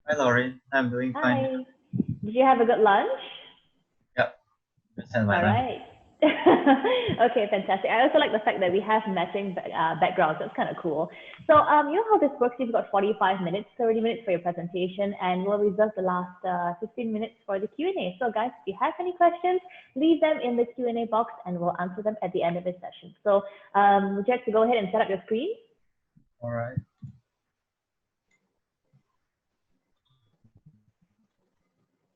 Hi, Lauren. I'm doing fine. Hi. Did you have a good lunch? Yep, just had my All lunch. right. Okay, fantastic. I also like the fact that we have matching backgrounds. That's kind of cool. So, you know how this works? You've got 45 minutes, 30 minutes for your presentation, and we'll reserve the last 15 minutes for the Q&A. So, guys, if you have any questions, leave them in the Q&A box, and we'll answer them at the end of the session. So, would you like to go ahead and set up your screen? All right.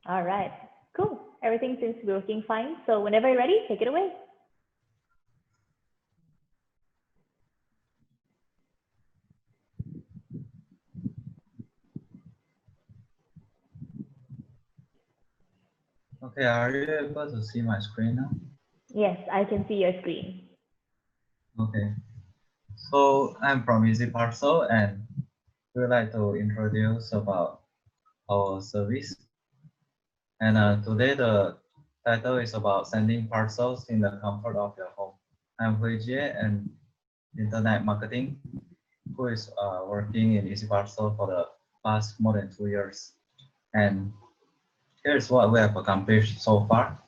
All right. Cool. Everything seems to be working fine. So, whenever you're ready, take it away. Okay, are you able to see my screen now? Yes, I can see your screen. Okay. So I'm from EasyParcel and we'd like to introduce about our service. And today the title is about sending parcels in the comfort of your home. I'm Huey Jie and internet marketing, who is working in EasyParcel for the past more than 2 years. And here's what we have accomplished so far.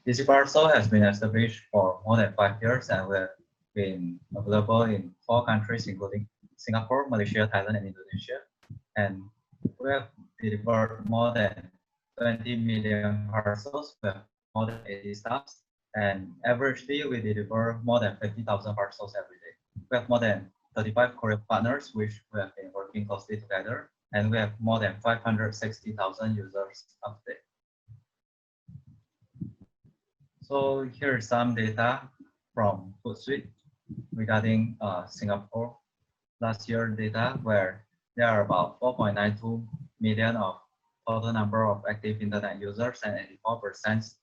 EasyParcel has been established for more than 5 years and we have been available in 4 countries, including Singapore, Malaysia, Thailand, and Indonesia. And we have delivered more than 20 million parcels. We have more than 80 staffs. And averagely, we deliver more than 50,000 parcels every day. We have more than 35 courier partners, which we have been working closely together. And we have more than 560,000 users update. So here is some data from Hootsuite regarding Singapore last year data, where there are about 4.92 million of total number of active internet users and 84%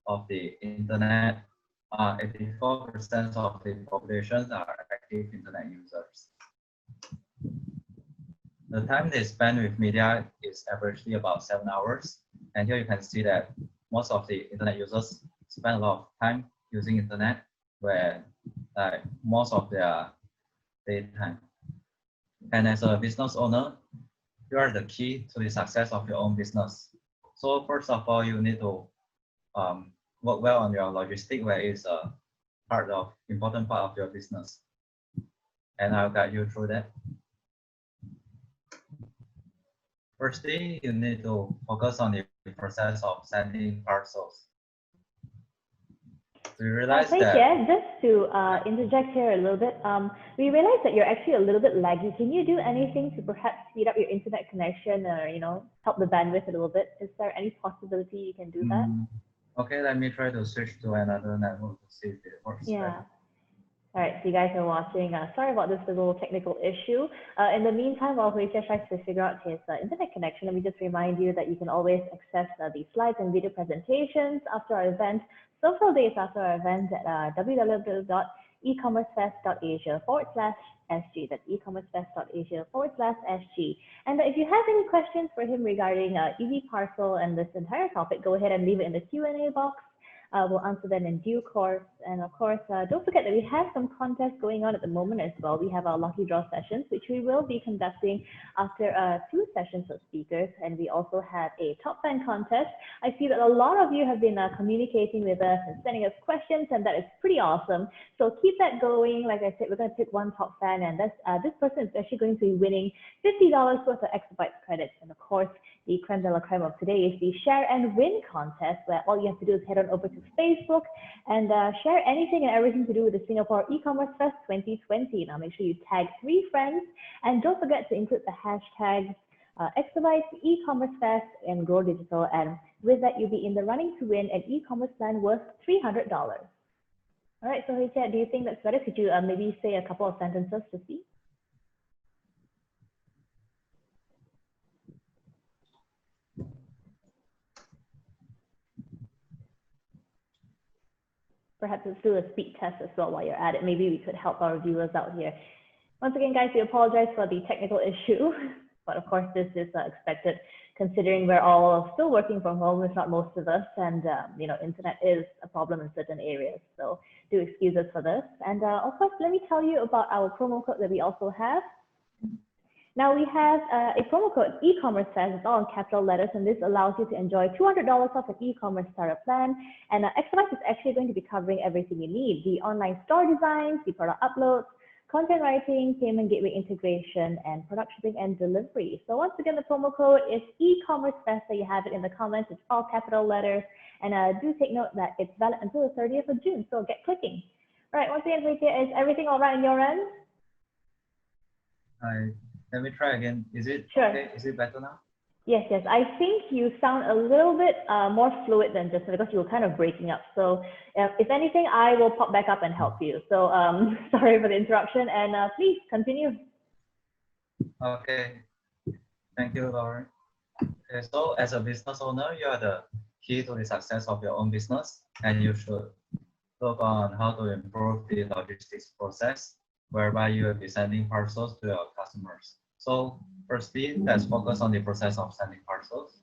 of the internet, 84% of the population are active internet users. The time they spend with media is averagely about 7 hours. And here you can see that most of the internet users spend a lot of time using internet, where most of their daytime. And as a business owner, you are the key to the success of your own business. So first of all, you need to work well on your logistics, where it's a important part of your business. And I'll guide you through that. Firstly, you need to focus on the process of sending parcels. We realize that. Yeah, just to interject here a little bit, we realize that you're actually a little bit laggy. Can you do anything to perhaps speed up your internet connection or, help the bandwidth a little bit? Is there any possibility you can do that? Okay, let me try to switch to another network to see if it works. Yeah. All right, so you guys are watching. Sorry about this little technical issue. In the meantime, while Huey Jie tries to figure out his internet connection, let me just remind you that you can always access the slides and video presentations after our event, several days after our event at www.ecommercefest.asia/SG. That's ecommercefest.asia/SG. And if you have any questions for him regarding EasyParcel and this entire topic, go ahead and leave it in the Q&A box. We'll answer them in due course. And of course, don't forget that we have some contests going on at the moment as well. We have our lucky draw sessions, which we will be conducting after 2 sessions of speakers. And we also have a top fan contest. I see that a lot of you have been communicating with us and sending us questions, and that is pretty awesome. So keep that going. Like I said, we're going to pick one top fan, and this person is actually going to be winning $50 worth of exabytes credits. And of course, the creme de la creme of today is the share and win contest, where all you have to do is head on over to Facebook and share anything and everything to do with the Singapore E-Commerce Fest 2020. Now make sure you tag 3 friends, and don't forget to include the hashtags Exabytes, E-Commerce Fest, and Grow Digital. And with that, you'll be in the running to win an e-commerce plan worth $300. All right, so Huey Jie, do you think that's better? Could you maybe say a couple of sentences to see? Perhaps let's do a speed test as well while you're at it. Maybe we could help our viewers out here. Once again, guys, we apologize for the technical issue, but of course this is expected considering we're all still working from home, if not most of us, and internet is a problem in certain areas. So do excuse us for this. And of course, let me tell you about our promo code that we also have. Now we have a promo code, e-commerce fest. It's all in capital letters, and this allows you to enjoy $200 off an e-commerce startup plan. And Exabyte is actually going to be covering everything you need: the online store designs, the product uploads, content writing, payment gateway integration, and product shipping and delivery. So once again, the promo code is e-commerce fest. So you have it in the comments. It's all capital letters, and do take note that it's valid until the 30th of June. So get clicking. All right. Once again, Huey Jie, is everything all right on your end? Let me try again. Is it Sure. okay? Is it better now? Yes, yes. I think you sound a little bit more fluid than just because you were kind of breaking up. So if anything, I will pop back up and help you. So sorry for the interruption, and please continue. Okay. Thank you, Lauren. Okay, so as a business owner, you are the key to the success of your own business, and you should look on how to improve the logistics process, whereby you will be sending parcels to your customers. So firstly, let's focus on the process of sending parcels.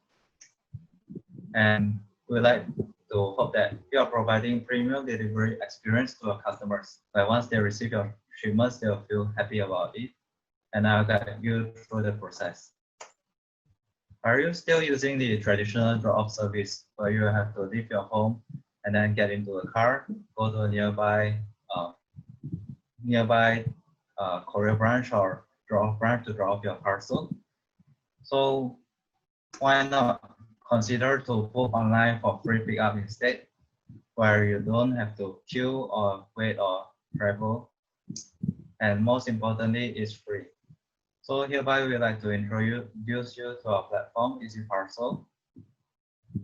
And we like to hope that you are providing premium delivery experience to our customers. But once they receive your shipments, they'll feel happy about it. And I'll guide you through the process. Are you still using the traditional drop-off service where you have to leave your home and then get into a car, go to a nearby courier branch or drop-off branch to drop off your parcel? So why not consider to book online for free pickup instead, where you don't have to queue or wait or travel, and most importantly, it's free. So hereby we'd like to introduce you to our platform, EasyParcel,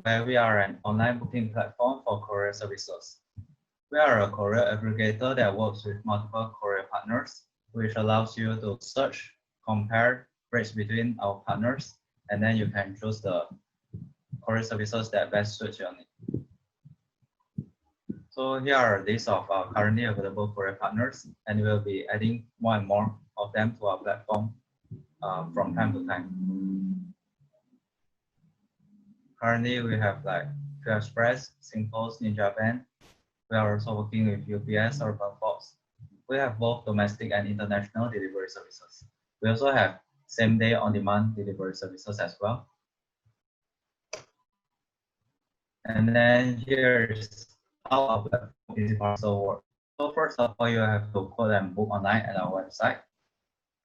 where we are an online booking platform for courier services. We are a courier aggregator that works with multiple courier partners, which allows you to search, compare rates between our partners, and then you can choose the courier services that best suits your need. So here are a list of our currently available courier partners, and we'll be adding more and more of them to our platform from time to time. Currently, we have like Pure Express, SingPost in Japan. We are also working with UPS or Box. We have both domestic and international delivery services. We also have same-day on-demand delivery services as well. And then here is how our platform EasyParcel works. So first of all, you have to quote and book online at our website.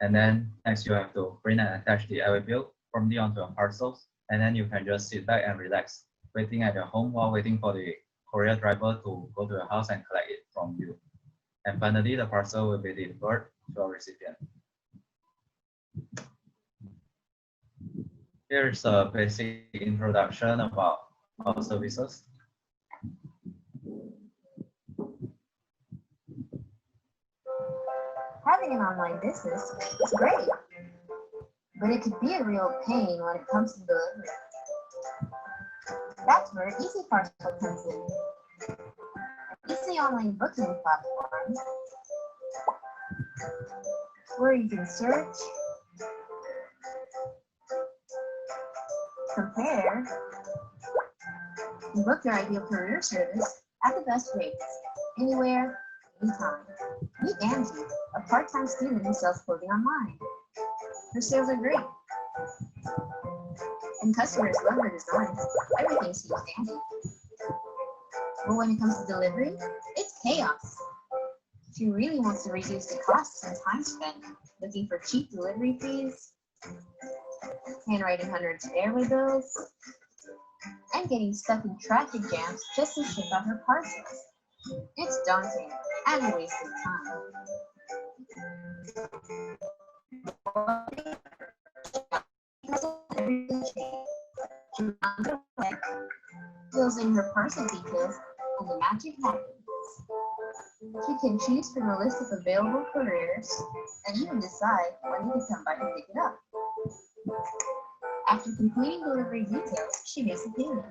And then next you have to print and attach the airway bill firmly onto your parcels. And then you can just sit back and relax, waiting at your home while waiting for the courier driver to go to your house and collect it from you. And finally, the parcel will be delivered to our recipient. Here's a basic introduction about our services. Having an online business is great, but it could be a real pain when it comes to delivery. That's where EasyParcel comes in. An easy online booking platform where you can search, compare, and book your ideal courier service at the best rates, anywhere, anytime. Meet Angie, a part-time student who sells clothing online. Her sales are great, and customers love her design. Everything suits Angie. But when it comes to delivery, it's chaos. She really wants to reduce the costs and time spent looking for cheap delivery fees, handwriting hundreds of airway bills, and getting stuck in traffic jams just to ship out her parcels. It's daunting and a waste of time. Fills in her parcel details and the magic happens. She can choose from a list of available couriers and even decide when you can come by to pick it up. After completing delivery details, she makes a payment.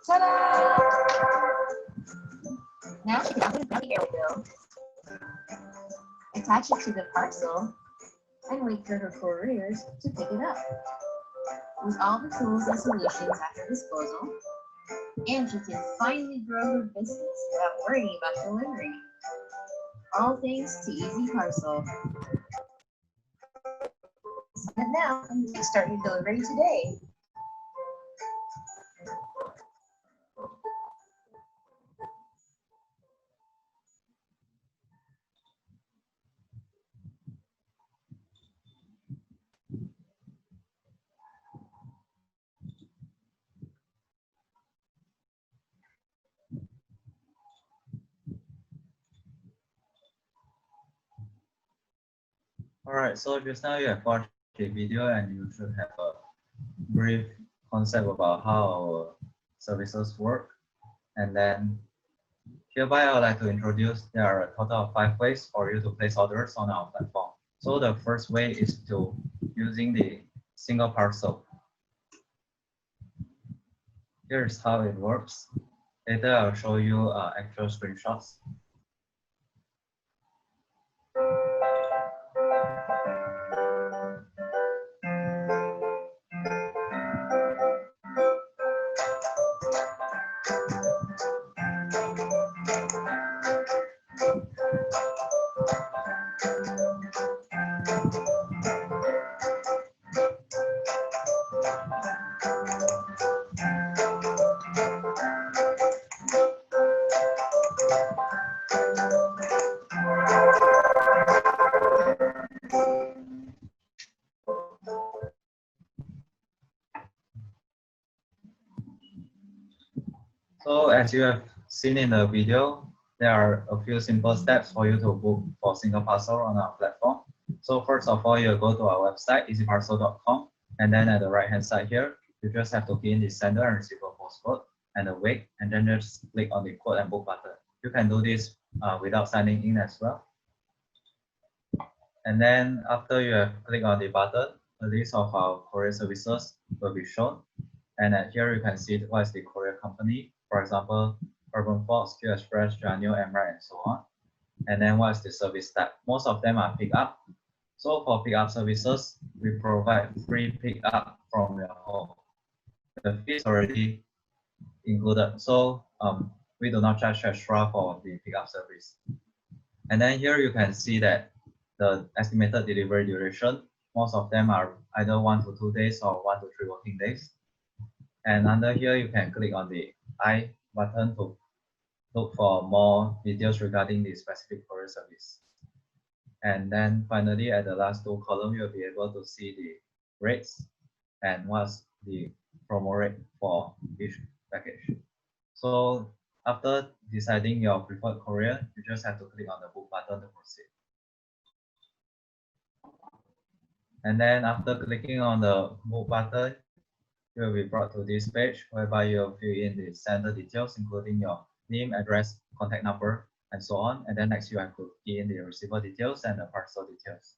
Ta-da! Now she can open the air bill, attach it to the parcel, and wait for her couriers to pick it up. With all the tools and solutions at her disposal, Angie can finally grow her business without worrying about delivery. All thanks to EasyParcel. it now and you can start your delivery today. Alright, so just now you have watched the video and you should have a brief concept about how our services work. And then hereby I would like to introduce there are a total of 5 ways for you to place orders on our platform. So the first way is to using the single parcel. Here's how it works. Later I'll show you actual screenshots. So as you have seen in the video, there are a few simple steps for you to book for single parcel on our platform. So first of all, you go to our website, easyparcel.com, and then at the right-hand side here, you just have to key in the sender and receiver postcode and the weight, and then just click on the quote and book button. You can do this without signing in as well. And then after you have clicked on the button, a list of our courier services will be shown. And here you can see what is the courier company, for example, Urban Fox, Q Express, Janio, Emirates, and so on. And then what is the service type? Most of them are pickup. So for pickup services, we provide free pickup from your home. The fee is already included, so we do not charge extra for the pickup service. And then here you can see that the estimated delivery duration, most of them are either 1 to 2 days or 1 to 3 working days. And under here, you can click on the I button to look for more details regarding the specific courier service. And then finally, at the last 2 columns, you'll be able to see the rates and what's the promo rate for each package. So after deciding your preferred courier, you just have to click on the book button to proceed. And then after clicking on the book button, you will be brought to this page whereby you'll fill in the sender details, including your name, address, contact number, and so on. And then next you have to key in the receiver details and the parcel details.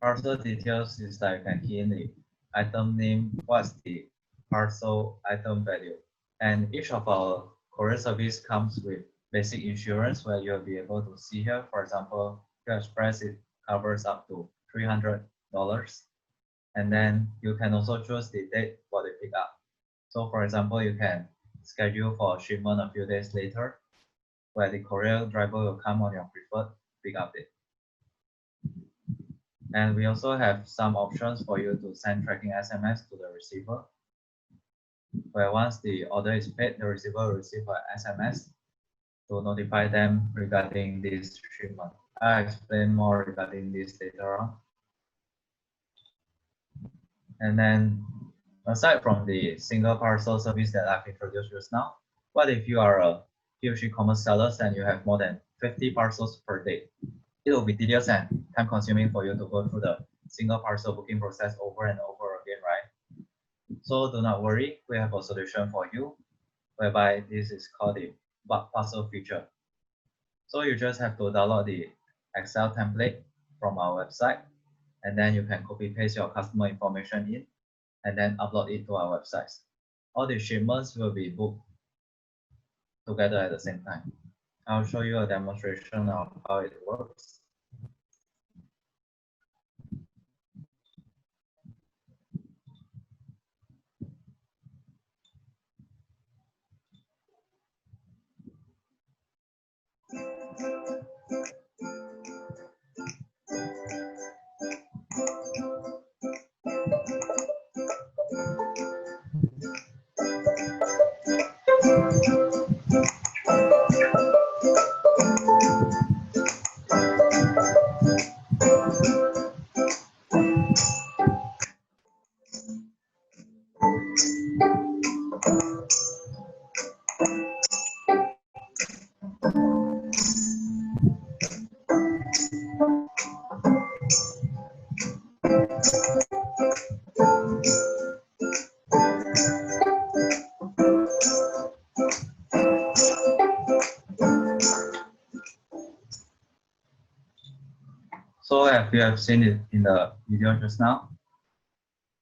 Parcel details is that you can key in the item name, what's the parcel item value. And each of our courier service comes with basic insurance where you'll be able to see here, for example, Q Express, it covers up to $300. And then you can also choose the date for the pickup. So for example, you can schedule for shipment a few days later, where the courier driver will come on your preferred pickup date. And we also have some options for you to send tracking SMS to the receiver, where once the order is paid, the receiver will receive an SMS to notify them regarding this shipment. I'll explain more regarding this later on. And then aside from the single parcel service that I've introduced just now, what if you are a huge e-commerce seller and you have more than 50 parcels per day? It will be tedious and time consuming for you to go through the single parcel booking process over and over again, right? So do not worry, we have a solution for you, whereby this is called the bulk parcel feature. So you just have to download the Excel template from our website, and then you can copy paste your customer information in, and then upload it to our website. All the shipments will be booked together at the same time. I'll show you a demonstration of how it works. So if you have seen it in the video just now,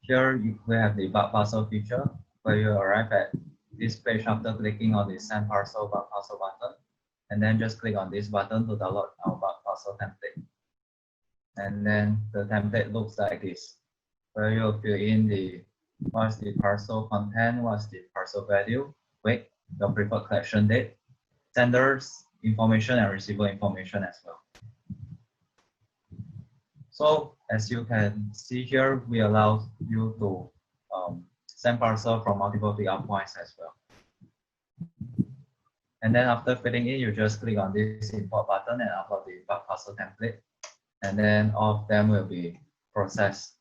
here we have the bulk parcel feature where you arrive at this page after clicking on the send parcel bulk parcel button, and then just click on this button to download our bulk parcel template. And then the template looks like this, where you fill in what's the parcel content, what's the parcel value, weight, your preferred collection date, senders information and receiver information as well. So as you can see here, we allow you to send parcel from multiple pickup points as well. And then after filling in, you just click on this import button and upload the bulk parcel template. And then all of them will be processed.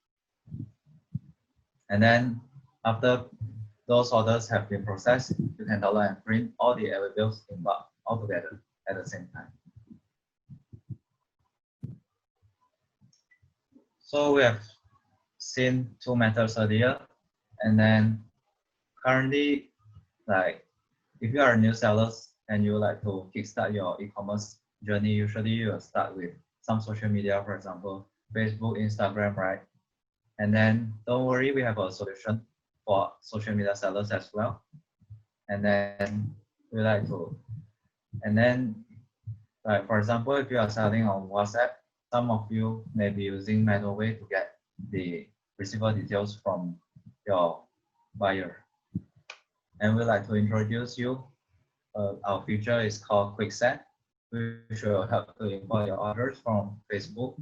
And then after those orders have been processed, you can download and print all the bills in bulk all together at the same time. So we have seen two methods earlier, and then currently, like if you are a new seller and you like to kickstart your e-commerce journey, usually you will start with some social media, for example, Facebook, Instagram, right? And then don't worry, we have a solution for social media sellers as well. And then we like to, and then like for example, if you are selling on WhatsApp, some of you may be using manual way to get the receiver details from your buyer. And we like to introduce you. Our feature is called Quick Send, which will help to import your orders from Facebook,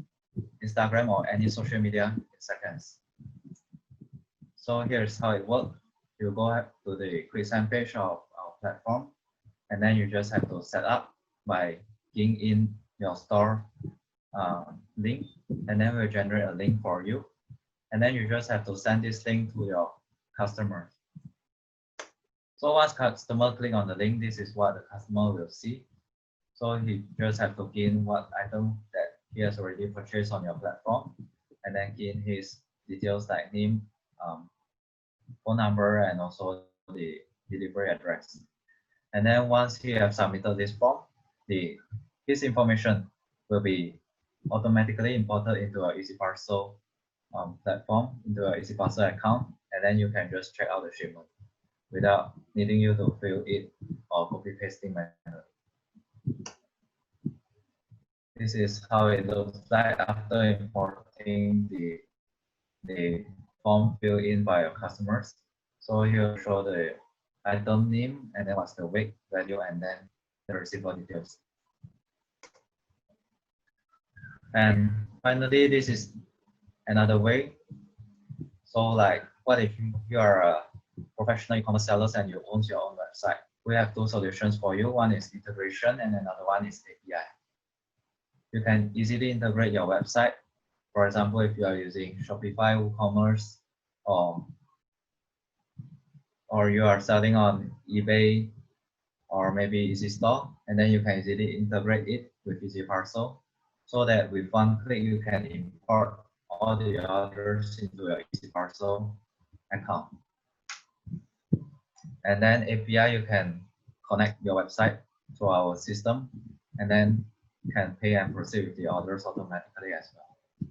Instagram, or any social media in seconds. So here's how it works. You go to the Quick Send page of our platform, and then you just have to set up by keying in your store link, and then we'll generate a link for you. And then you just have to send this link to your customer. So once customer click on the link, this is what the customer will see. So he just have to key in what item that he has already purchased on your platform, and then key in his details like name, phone number, and also the delivery address. And then once he has submitted this form, his information will be automatically imported into our EasyParcel platform, into our EasyParcel account, and then you can just check out the shipment without needing you to fill it or copy pasting manually. This is how it looks like after importing the form filled in by your customers. So here show the item name, and then what's the weight, value, and then the receiver details. And finally, this is another way. So like, what if you are a professional e-commerce seller and you own your own website? We have two solutions for you. One is integration and another one is API. You can easily integrate your website. For example, if you are using Shopify, WooCommerce, or you are selling on eBay or maybe Easy Store, and then you can easily integrate it with EasyParcel, so that with one click you can import all the orders into your EasyParcel account. And then API, you can connect your website to our system, and then you can pay and proceed with the orders automatically as well.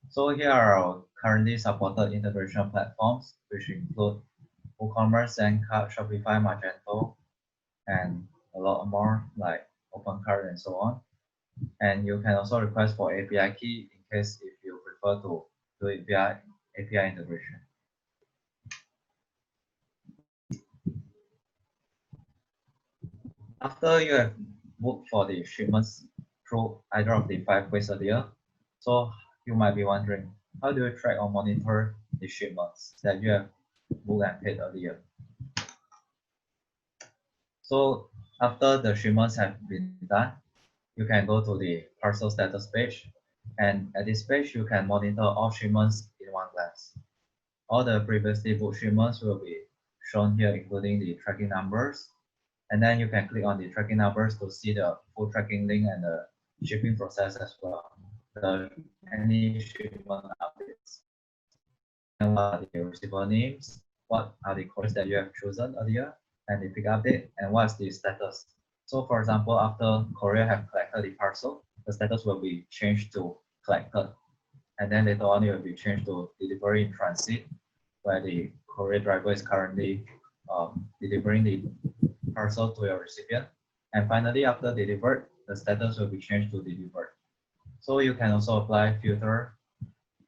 So here are our currently supported integration platforms, which include WooCommerce, Zencard, Shopify, Magento, and a lot more like OpenCart and so on. And you can also request for API key in case if you prefer to do it via API integration. After you have booked for the shipments through either of the 5 ways earlier, so you might be wondering, how do you track or monitor the shipments that you have booked and paid earlier? So after the shipments have been done, you can go to the parcel status page. And at this page, you can monitor all shipments in one glance. All the previously booked shipments will be shown here, including the tracking numbers. And then you can click on the tracking numbers to see the full tracking link and the shipping process as well. Any shipment updates. And what are the receiver names? What are the couriers that you have chosen earlier? And the pickup date, and what's the status? So for example, after courier have collected the parcel, the status will be changed to collected. And then later on, it will be changed to delivery in transit, where the courier driver is currently delivering the parcel to your recipient. And finally, after delivered, the status will be changed to delivered. So you can also apply filter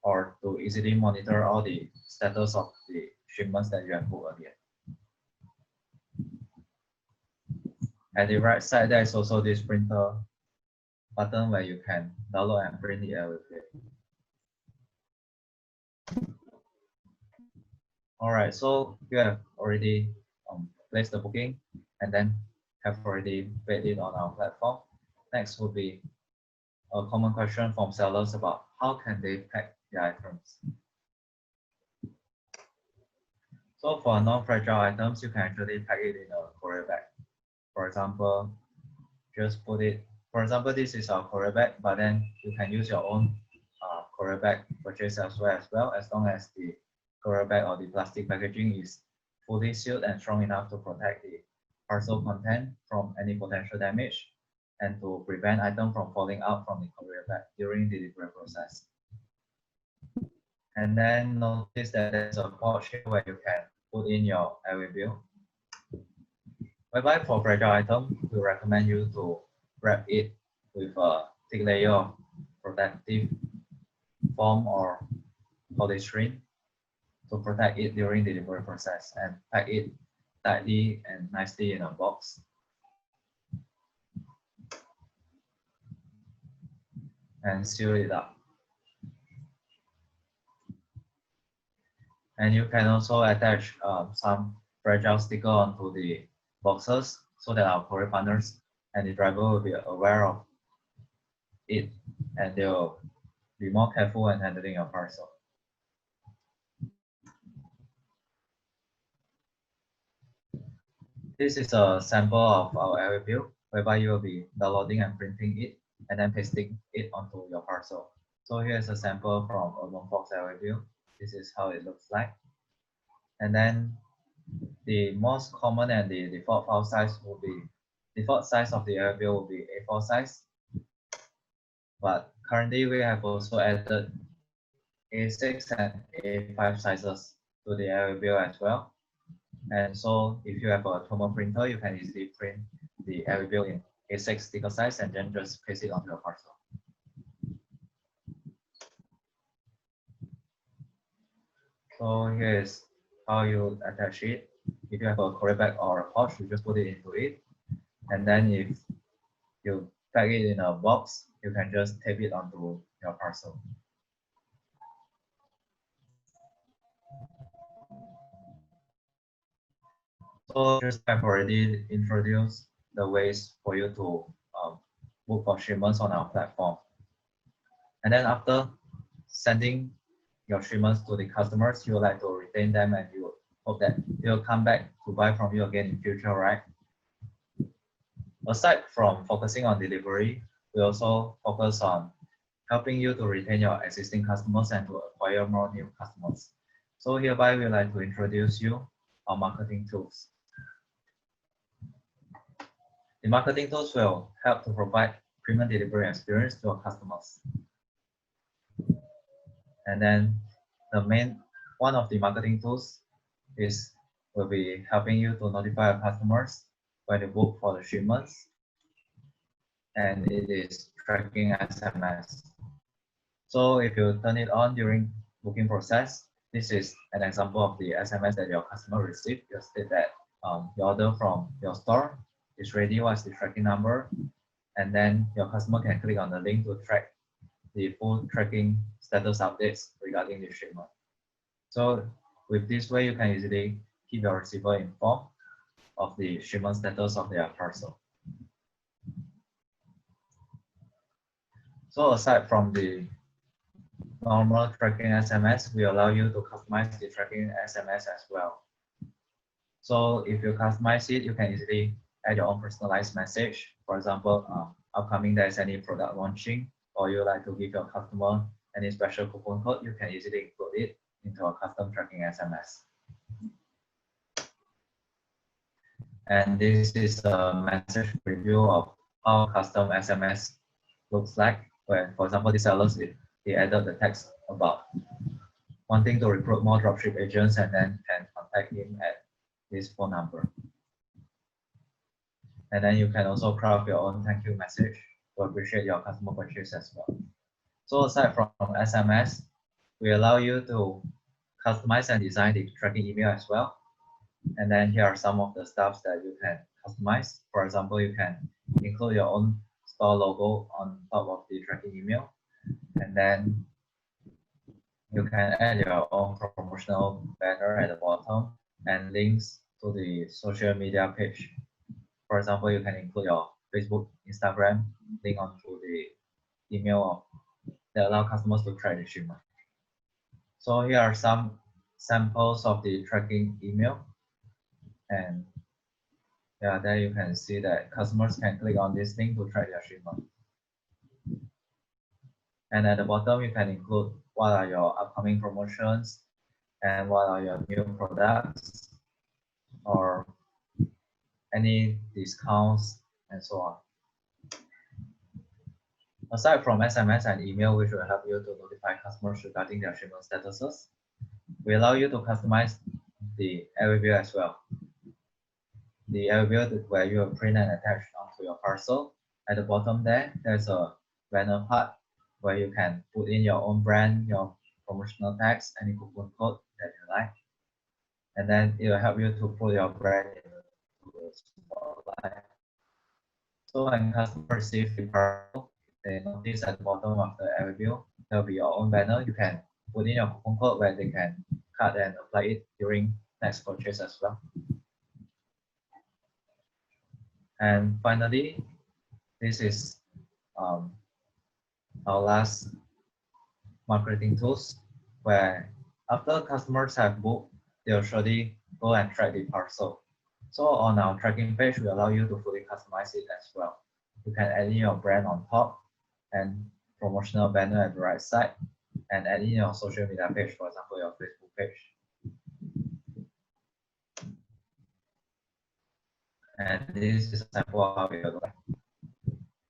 or to easily monitor all the status of the shipments that you have booked earlier. At the right side, there is also this printer button where you can download and print the LVP. All right, so you have already placed the booking and then have already paid it on our platform. Next will be a common question from sellers about how can they pack the items. So for non-fragile items, you can actually pack it in a courier bag. For example, just put it, for example, this is our courier bag, but then you can use your own courier bag purchase elsewhere as well, as long as the courier bag or the plastic packaging is fully sealed and strong enough to protect the parcel content from any potential damage and to prevent item from falling out from the courier bag during the delivery process. And then notice that there's a pouch here where you can put in your airway bill. Whereby for fragile item, we recommend you to wrap it with a thick layer of protective foam or polystyrene to protect it during the delivery process, and pack it tightly and nicely in a box. And seal it up. And you can also attach some fragile sticker onto the boxes so that our courier partners and the driver will be aware of it, and they will be more careful when handling your parcel. This is a sample of our airway bill, whereby you will be downloading and printing it and then pasting it onto your parcel. So here's a sample from Urban Fox airway bill. This is how it looks like. And then the most common and the default file size will be, default size of the airway bill will be A4 size. But currently we have also added A6 and A5 sizes to the airway bill as well. And so if you have a thermal printer, you can easily print the airway bill in A6 sticker size and then just paste it onto your parcel. So here is how you attach it. If you have a courier bag or a pouch, you just put it into it. And then if you pack it in a box, you can just tape it onto your parcel. So just I've already introduced the ways for you to book for shipments on our platform. And then after sending your shipments to the customers, you would like to retain them and you hope that they'll come back to buy from you again in future, right? Aside from focusing on delivery, we also focus on helping you to retain your existing customers and to acquire more new customers. So hereby, we'd like to introduce you our marketing tools. The marketing tools will help to provide premium delivery experience to our customers. And then one of the marketing tools will be helping you to notify your customers when they book for the shipments. And it is Tracking SMS. So if you turn it on during booking process, this is an example of the SMS that your customer received. You state that your order from your store is ready, what's the tracking number, and then your customer can click on the link to track the full tracking status updates regarding the shipment. So with this way, you can easily keep your receiver informed of the shipment status of their parcel. So aside from the normal tracking SMS, we allow you to customize the tracking SMS as well. So if you customize it, you can easily add your own personalized message. For example, upcoming there is any product launching, or you like to give your customer any special coupon code, you can easily include it into a custom tracking SMS. And this is a message preview of how custom SMS looks like. Where, for example, the sellers, they added the text about wanting to recruit more dropship agents and then can contact him at this phone number. And then you can also craft your own thank you message to appreciate your customer purchase as well. So aside from SMS, we allow you to customize and design the tracking email as well. And then here are some of the stuff that you can customize. For example, you can include your own store logo on top of the tracking email. And then you can add your own promotional banner at the bottom and links to the social media page. For example, you can include your Facebook, Instagram link onto the email that allow customers to track the shipment. So here are some samples of the tracking email. And yeah, there you can see that customers can click on this link to track their shipment. And at the bottom, you can include what are your upcoming promotions and what are your new products or any discounts and so on. Aside from SMS and email, which will help you to notify customers regarding their shipment statuses, we allow you to customize the overview as well. The overview where you will print and attach onto your parcel. At the bottom there, there's a banner part where you can put in your own brand, your promotional tags, any coupon code that you like. And then it will help you to put your brand in the spotlight. So when customers receive the parcel, they notice at the bottom of the overview, there will be your own banner. You can put in your coupon code where they can cut and apply it during next purchase as well. And finally, this is our last marketing tools, where after customers have booked, they'll surely go and track the parcel. So on our tracking page, we allow you to fully customize it as well. You can add in your brand on top and promotional banner at the right side, and add in your social media page, for example, your Facebook page. And this is a sample of how it looks like,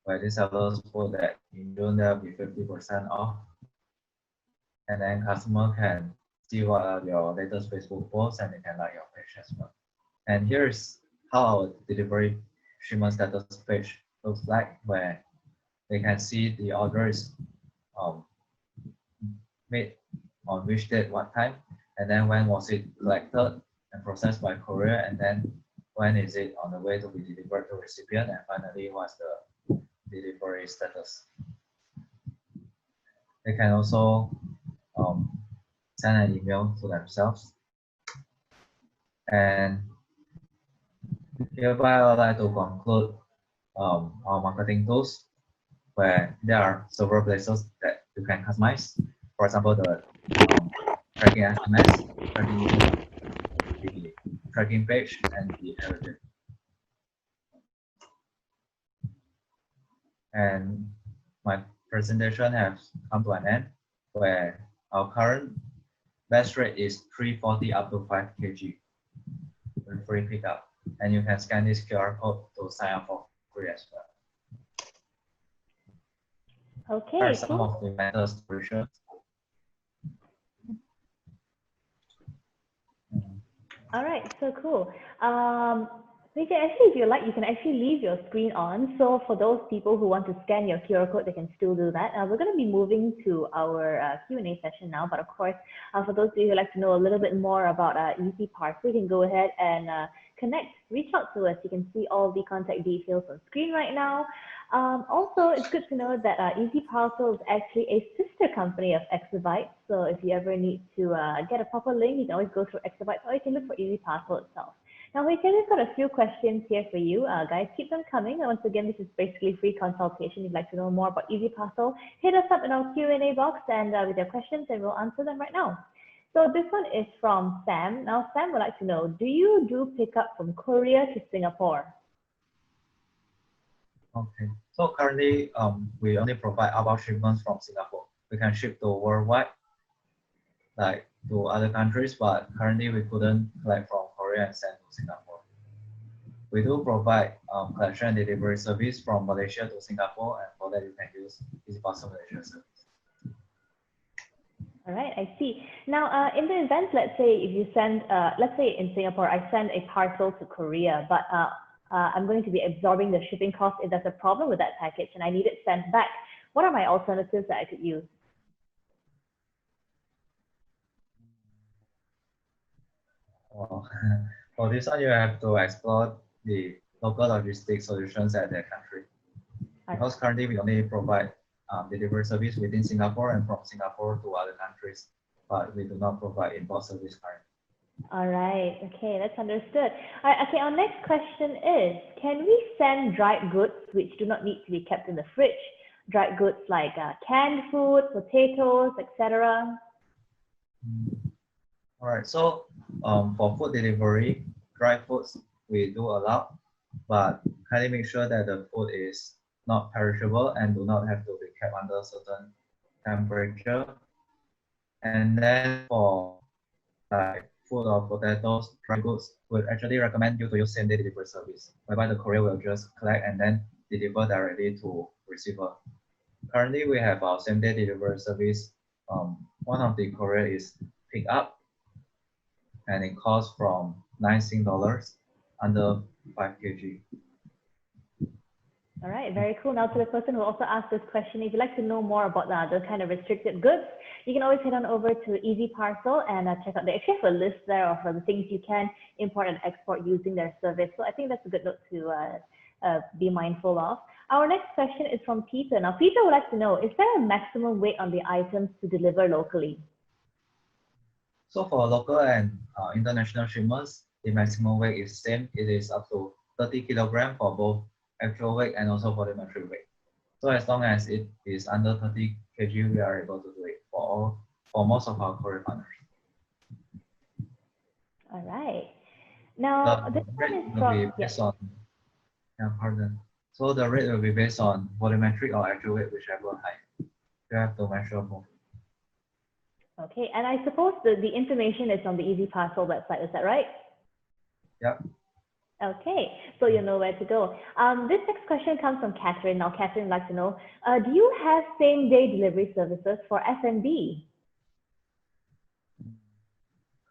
where the sellers put that in June there will be 50% off. And then customer can see what are your latest Facebook posts and they can like your page as well. And here's how our delivery shipment status page looks like, where they can see the order is made on which date, what time, and then when was it collected and processed by courier, and then when is it on the way to be delivered to recipient, and finally what's the delivery status. They can also send an email to themselves. And hereby I would like to conclude our marketing tools, where there are several places that you can customize. For example, the tracking SMS, tracking email, the tracking page, and the everything. And my presentation has come to an end, where our current best rate is 340 up to 5 kg with free pickup. And you can scan this QR code to sign up for free as well. Okay, Here are some cool. of the methods to research. All right, so cool. You can actually, if you like, you can actually leave your screen on. So for those people who want to scan your QR code, they can still do that. We're going to be moving to our Q&A session now. But of course, for those of you who like to know a little bit more about EasyParcel, you can go ahead and connect, reach out to us. You can see all the contact details on screen right now. Also, it's good to know that EasyParcel is actually a sister company of Exabyte. So if you ever need to get a proper link, you can always go through Exabyte, or you can look for EasyParcel itself. Now, we've got a few questions here for you. Guys, keep them coming. And once again, this is basically free consultation. If you'd like to know more about EasyParcel, hit us up in our Q&A box and with your questions, and we'll answer them right now. So this one is from Sam. Now, Sam would like to know, do you do pickup from courier to Singapore? Okay. So currently, we only provide outbound shipments from Singapore. We can ship to worldwide, like to other countries, but currently we couldn't collect from Korea and send to Singapore. We do provide collection and delivery service from Malaysia to Singapore, and for that you can use EasyParcel Malaysia service. All right, I see. Now, in the event, let's say if you send, let's say in Singapore, I send a parcel to Korea, but I'm going to be absorbing the shipping cost if there's a problem with that package and I need it sent back. What are my alternatives that I could use? Well, for this one, you have to explore the local logistics solutions at their country. Because currently we only provide delivery service within Singapore and from Singapore to other countries, but we do not provide import service currently. All right, okay, that's understood. All right, okay, our next question is, can we send dried goods which do not need to be kept in the fridge? Dried goods like canned food, potatoes, etc. All right, so for food delivery, dry foods we do allow, but kindly make sure that the food is not perishable and do not have to be kept under a certain temperature. And then for like food or potatoes, dry goods, we actually recommend you to use same-day delivery service, whereby the courier will just collect and then deliver directly to receiver. Currently, we have our same-day delivery service. One of the courier is pick up, and it costs from $9 under 5 kg. All right, very cool. Now to the person who also asked this question, if you'd like to know more about the kind of restricted goods, you can always head on over to EasyParcel and check out, they actually have a list there of the things you can import and export using their service. So I think that's a good note to be mindful of. Our next question is from Peter. Now, Peter would like to know, is there a maximum weight on the items to deliver locally? So for local and international shipments, the maximum weight is same. It is up to 30 kilograms for both actual weight and also volumetric weight. So as long as it is under 30 kg, we are able to do it for most of our courier partners. All right. Now, the this rate one is will from, be based on, pardon. So the rate will be based on volumetric or actual weight, whichever high. You have to measure both. Okay, and I suppose the information is on the EasyParcel website, is that right? Yeah. Okay, so you know where to go. This next question comes from Catherine. Now, Catherine would like to know, do you have same-day delivery services for F&B?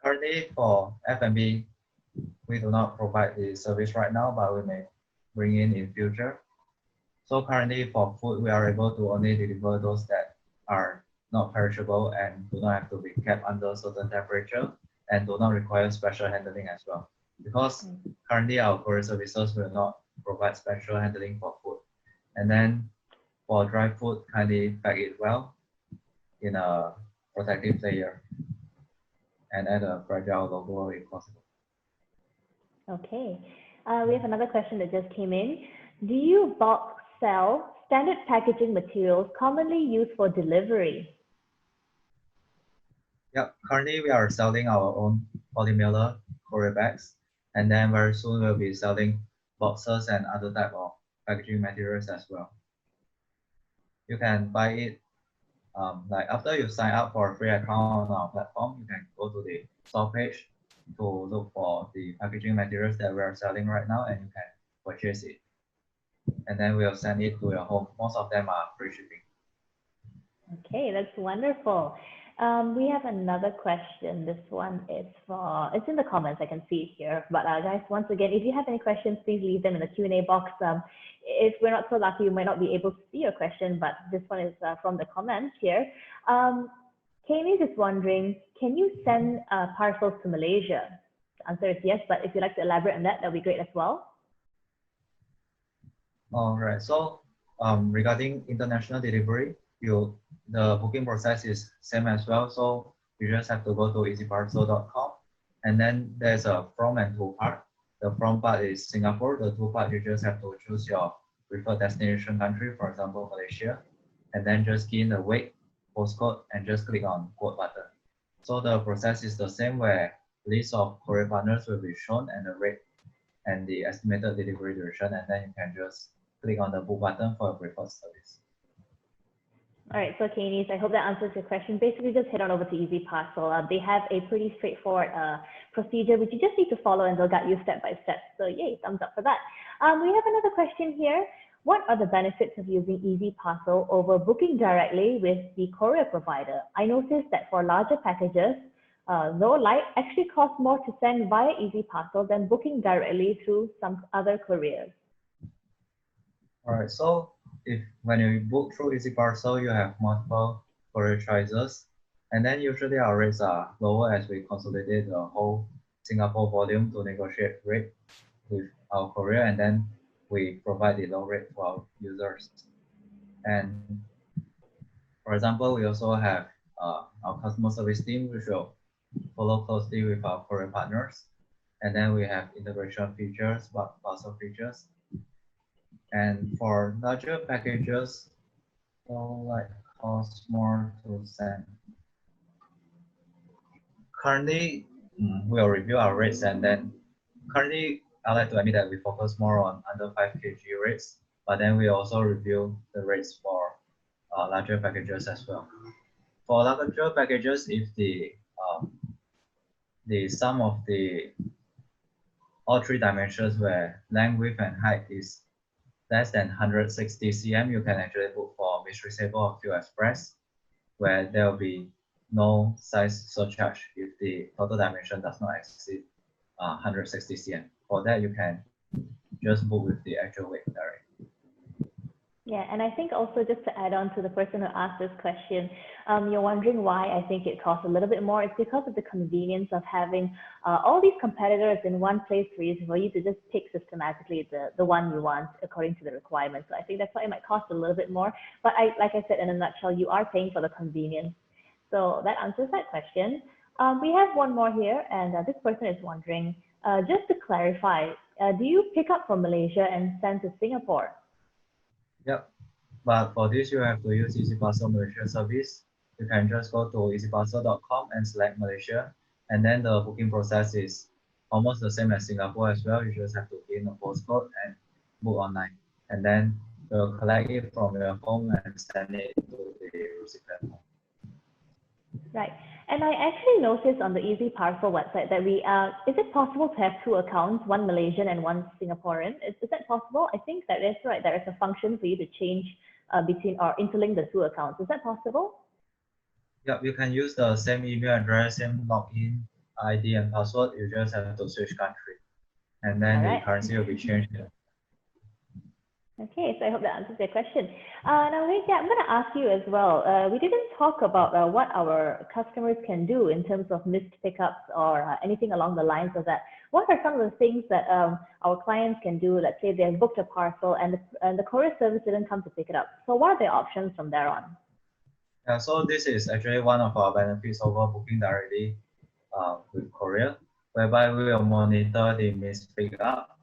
Currently, for F&B, we do not provide the service right now, but we may bring in future. So currently, for food, we are able to only deliver those that are not perishable and do not have to be kept under a certain temperature and do not require special handling as well. Because currently our courier services will not provide special handling for food. And then for dry food, kindly pack it well in a protective layer and add a fragile logo if possible. Okay, we have another question that just came in. Do you bulk sell standard packaging materials commonly used for delivery? Yeah, currently we are selling our own polymailer courier bags, and then very soon we'll be selling boxes and other type of packaging materials as well. You can buy it like after you sign up for a free account on our platform, you can go to the store page to look for the packaging materials that we are selling right now, and you can purchase it. And then we'll send it to your home. Most of them are free shipping. Okay, that's wonderful. We have another question. This one is it's in the comments, I can see it here. But guys, once again, if you have any questions, please leave them in the Q&A box. If we're not so lucky, you might not be able to see your question, but this one is from the comments here. Kaylee is wondering, can you send parcels to Malaysia? The answer is yes, but if you'd like to elaborate on that, that'd be great as well. All right, so regarding international delivery, the booking process is same as well. So you just have to go to easyparcel.com, and then there's a from and to part. the from part is Singapore, the to part you just have to choose your preferred destination country, for example, Malaysia, and then just key in the weight, postcode, and just click on quote button. So the process is the same where list of courier partners will be shown and the rate and the estimated delivery duration, and then you can just click on the book button for a preferred service. All right, so Kanies, I hope that answers your question. Basically, just head on over to EasyParcel. They have a pretty straightforward procedure, which you just need to follow, and they'll guide you step by step. So yay, thumbs up for that. We have another question here. What are the benefits of using EasyParcel over booking directly with the courier provider? I noticed that for larger packages, though light actually costs more to send via EasyParcel than booking directly through some other couriers. All right, so when you book through EasyParcel, you have multiple courier choices, and then usually our rates are lower as we consolidate the whole Singapore volume to negotiate rate with our courier, and then we provide the low rate to our users. And for example, we also have our customer service team, which will follow closely with our courier partners, and then we have integration features, parcel features. And for larger packages, so like cost more to send. Currently, we'll review our rates, and then currently I like to admit that we focus more on under 5 kg rates, but then we also review the rates for larger packages as well. For larger packages, if the sum of all three dimensions where length, width, and height is less than 160 cm, you can actually book for Mystery or Q Express, where there will be no size surcharge if the total dimension does not exceed 160 cm. For that, you can just book with the actual weight directly. Yeah, and I think also just to add on to the person who asked this question, you're wondering why I think it costs a little bit more. It's because of the convenience of having all these competitors in one place for you to just pick systematically the one you want according to the requirements. So I think that's why it might cost a little bit more. But like I said, in a nutshell, you are paying for the convenience. So that answers that question. We have one more here, and this person is wondering, just to clarify, do you pick up from Malaysia and send to Singapore? Yep, but for this, you have to use EasyParcel Malaysia service. You can just go to easyparcel.com and select Malaysia, and then the booking process is almost the same as Singapore as well. You just have to key in the postcode and book online, and then we'll collect it from your home and send it to the recipient home. Right. And I actually noticed on the EasyParcel website that is it possible to have two accounts, one Malaysian and one Singaporean? Is that possible? I think that is right. There is a function for you to change between or interlink the two accounts. Is that possible? Yeah, you can use the same email address, same login ID and password. You just have to switch country, and then the currency will be changed. Okay, so I hope that answers your question. Now, Huey Jie, I'm going to ask you as well. We didn't talk about what our customers can do in terms of missed pickups or anything along the lines of that. What are some of the things that our clients can do? Let's say they've booked a parcel and the courier service didn't come to pick it up. So what are the options from there on? Yeah, so this is actually one of our benefits over booking directly with courier, whereby we will monitor the missed pickup,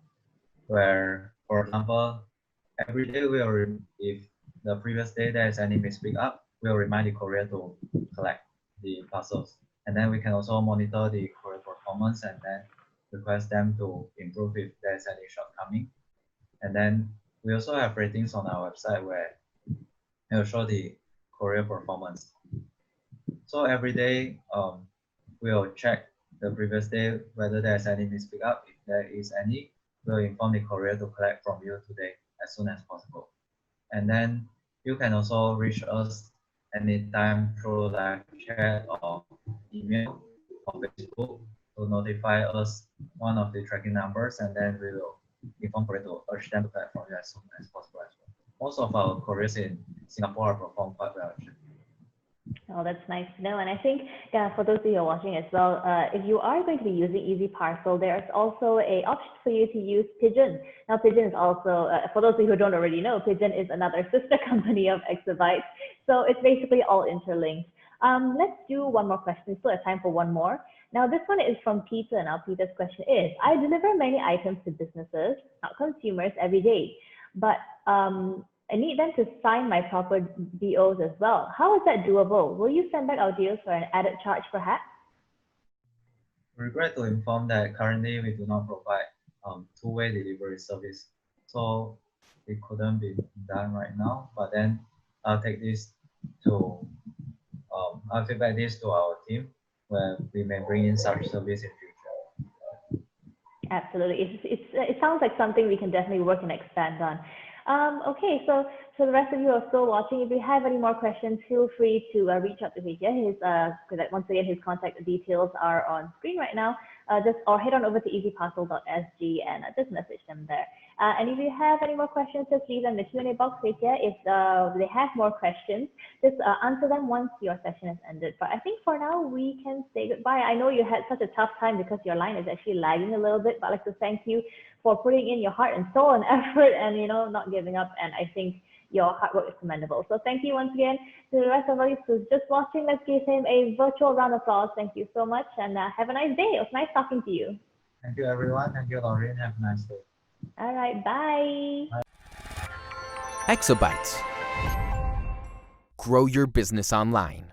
where, for example, every day if the previous day there is any missed pickup, we'll remind the courier to collect the parcels. And then we can also monitor the courier performance and then request them to improve if there's any shortcoming. And then we also have ratings on our website where it will show the courier performance. So every day, we'll check the previous day whether there's any missed pickup. If there is any, we'll inform the courier to collect from you today as soon as possible. And then you can also reach us anytime through live chat or email or Facebook to notify us one of the tracking numbers, and then we will inform courier to urge them to collect from you as soon as possible as well. Most of our couriers in Singapore perform quite well actually. Oh, that's nice to know. And I think for those of you who are watching as well, if you are going to be using EasyParcel, there's also an option for you to use Pigeon. Now, Pigeon is also, for those of you who don't already know, Pigeon is another sister company of Exabyte. So it's basically all interlinked. Let's do one more question. We still have time for one more. Now, this one is from Peter. Now, Peter's question is, I deliver many items to businesses, not consumers, every day, but I need them to sign my proper DOs as well. How is that doable? Will you send back our deals for an added charge, perhaps? We regret to inform that currently we do not provide two-way delivery service, so it couldn't be done right now. But then I'll take this to I'll feedback this to our team where we may bring in such service in future. Absolutely. It sounds like something we can definitely work and expand on. Okay, so the rest of you are still watching. If you have any more questions, feel free to reach out to Huey Jie. Once again, his contact details are on screen right now. Or head on over to easyparcel.sg and just message them there. And if you have any more questions, just leave them in the Q&A box right here. If they have more questions, just answer them once your session is ended. But I think for now, we can say goodbye. I know you had such a tough time because your line is actually lagging a little bit, but I'd like to thank you for putting in your heart and soul and effort and, not giving up. And I think your hard work is commendable. So thank you once again to the rest of us who's just watching. Let's give him a virtual round of applause. Thank you so much and have a nice day. It was nice talking to you. Thank you, everyone. Thank you, Lauren. Have a nice day. All right, bye. Exabytes. Grow your business online.